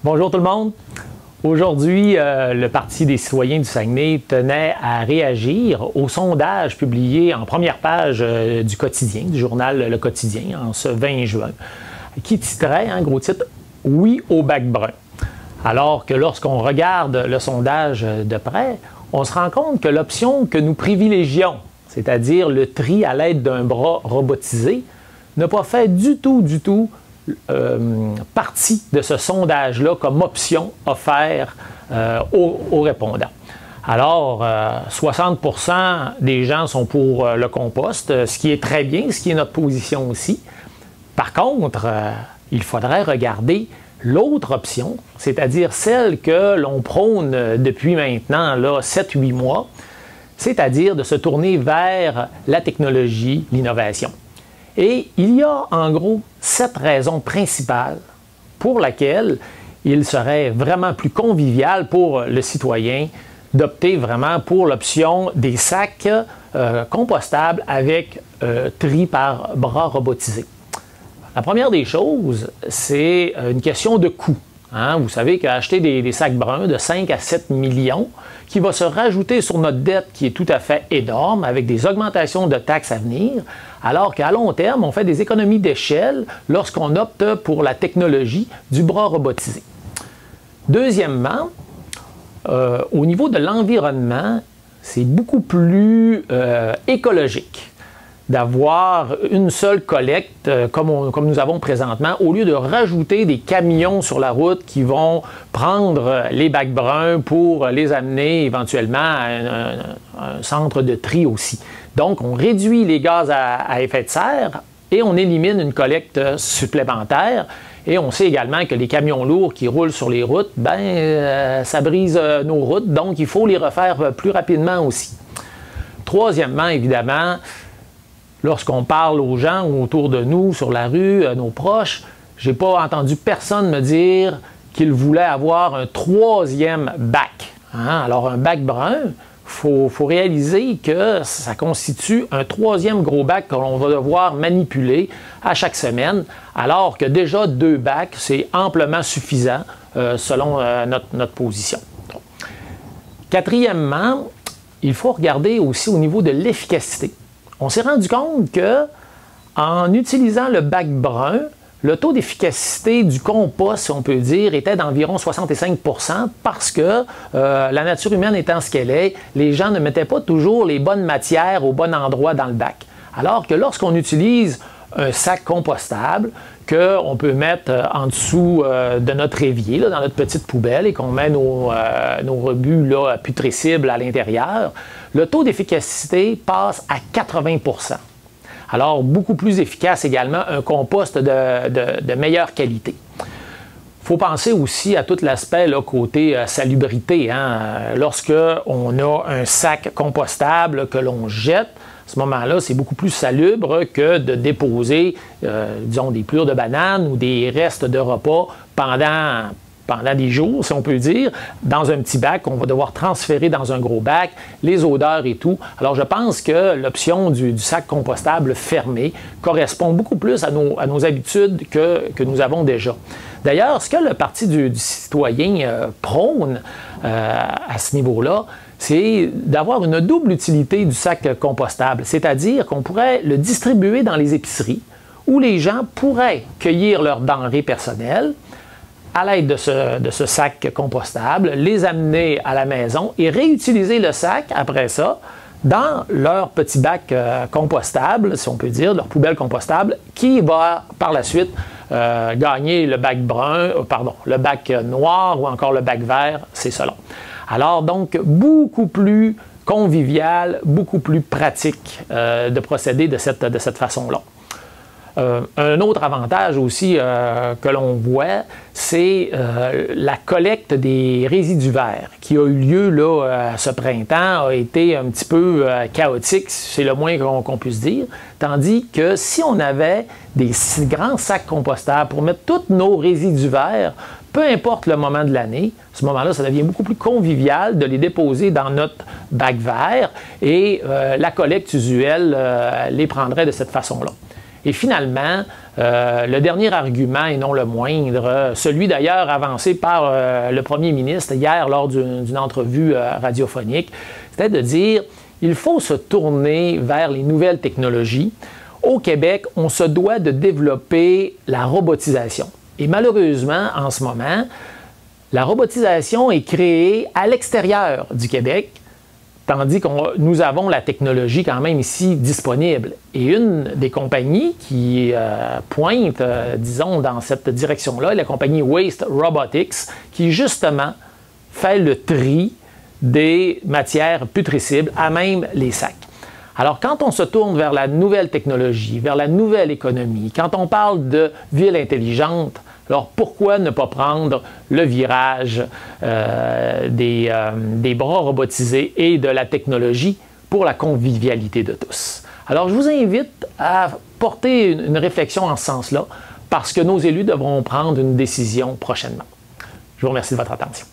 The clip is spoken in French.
Bonjour tout le monde. Aujourd'hui, le Parti des citoyens du Saguenay tenait à réagir au sondage publié en première page du quotidien, du journal Le Quotidien, en ce 20 juin, qui titrait, gros titre, « Oui au bac brun ». Alors que lorsqu'on regarde le sondage de près, on se rend compte que l'option que nous privilégions, c'est-à-dire le tri à l'aide d'un bras robotisé, n'a pas fait du tout partie de ce sondage-là comme option offerte aux répondants. Alors, 60% des gens sont pour le compost, ce qui est très bien, ce qui est notre position aussi. Par contre, il faudrait regarder l'autre option, c'est-à-dire celle que l'on prône depuis maintenant 7-8 mois, c'est-à-dire de se tourner vers la technologie, l'innovation. Et il y a en gros 7 raisons principales pour lesquelles il serait vraiment plus convivial pour le citoyen d'opter vraiment pour l'option des sacs compostables avec tri par bras robotisé. La première des choses, c'est une question de coût. Vous savez qu'acheter des sacs bruns de 5 à 7 millions, qui va se rajouter sur notre dette qui est tout à fait énorme, avec des augmentations de taxes à venir, alors qu'à long terme, on fait des économies d'échelle lorsqu'on opte pour la technologie du bras robotisé. Deuxièmement, au niveau de l'environnement, c'est beaucoup plus écologique d'avoir une seule collecte comme nous avons présentement, au lieu de rajouter des camions sur la route qui vont prendre les bacs bruns pour les amener éventuellement à un centre de tri aussi. Donc, on réduit les gaz à effet de serre et on élimine une collecte supplémentaire. Et on sait également que les camions lourds qui roulent sur les routes, ça brise nos routes, donc il faut les refaire plus rapidement aussi. Troisièmement, évidemment, lorsqu'on parle aux gens autour de nous, sur la rue, nos proches, je n'ai pas entendu personne me dire qu'il voulait avoir un troisième bac. Alors, un bac brun, il faut réaliser que ça constitue un troisième gros bac que l'on va devoir manipuler à chaque semaine, alors que déjà 2 bacs, c'est amplement suffisant selon notre position. Donc, quatrièmement, il faut regarder aussi au niveau de l'efficacité. On s'est rendu compte qu'en utilisant le bac brun, le taux d'efficacité du compost, si on peut dire, était d'environ 65 % parce que la nature humaine étant ce qu'elle est, les gens ne mettaient pas toujours les bonnes matières au bon endroit dans le bac. Alors que lorsqu'on utilise un sac compostable qu'on peut mettre en dessous de notre évier, dans notre petite poubelle, et qu'on met nos rebuts putrescibles à l'intérieur, le taux d'efficacité passe à 80 %. Alors, beaucoup plus efficace également, un compost de meilleure qualité. Il faut penser aussi à tout l'aspect côté salubrité. Lorsque on a un sac compostable que l'on jette, à ce moment-là, c'est beaucoup plus salubre que de déposer, disons, des plures de bananes ou des restes de repas pendant des jours, si on peut dire, dans un petit bac qu'on va devoir transférer dans un gros bac, les odeurs et tout. Alors, je pense que l'option du sac compostable fermé correspond beaucoup plus à nos habitudes que nous avons déjà. D'ailleurs, ce que le Parti du citoyen prône à ce niveau-là, c'est d'avoir une double utilité du sac compostable, c'est-à-dire qu'on pourrait le distribuer dans les épiceries où les gens pourraient cueillir leurs denrées personnelles à l'aide de ce sac compostable, les amener à la maison et réutiliser le sac après ça dans leur petit bac compostable, si on peut dire, leur poubelle compostable, qui va par la suite gagner le bac brun, le bac noir ou encore le bac vert, c'est selon. Alors donc, beaucoup plus convivial, beaucoup plus pratique de procéder de cette façon-là. Un autre avantage aussi que l'on voit, c'est la collecte des résidus verts qui a eu lieu ce printemps, a été un petit peu chaotique, c'est le moins qu'on puisse dire. Tandis que si on avait des grands sacs compostables pour mettre tous nos résidus verts, peu importe le moment de l'année, à ce moment-là, ça devient beaucoup plus convivial de les déposer dans notre bac vert et la collecte usuelle les prendrait de cette façon-là. Et finalement, le dernier argument, et non le moindre, celui d'ailleurs avancé par le premier ministre hier lors d'une entrevue radiophonique, c'était de dire il faut se tourner vers les nouvelles technologies. Au Québec, on se doit de développer la robotisation. Et malheureusement, en ce moment, la robotisation est créée à l'extérieur du Québec, tandis que nous avons la technologie quand même ici disponible. Et une des compagnies qui pointe, disons, dans cette direction-là est la compagnie Waste Robotics, qui justement fait le tri des matières putrescibles, à même les sacs. Alors, quand on se tourne vers la nouvelle technologie, vers la nouvelle économie, quand on parle de ville intelligente, alors pourquoi ne pas prendre le virage des bras robotisés et de la technologie pour la convivialité de tous? Alors, je vous invite à porter une réflexion en ce sens-là, parce que nos élus devront prendre une décision prochainement. Je vous remercie de votre attention.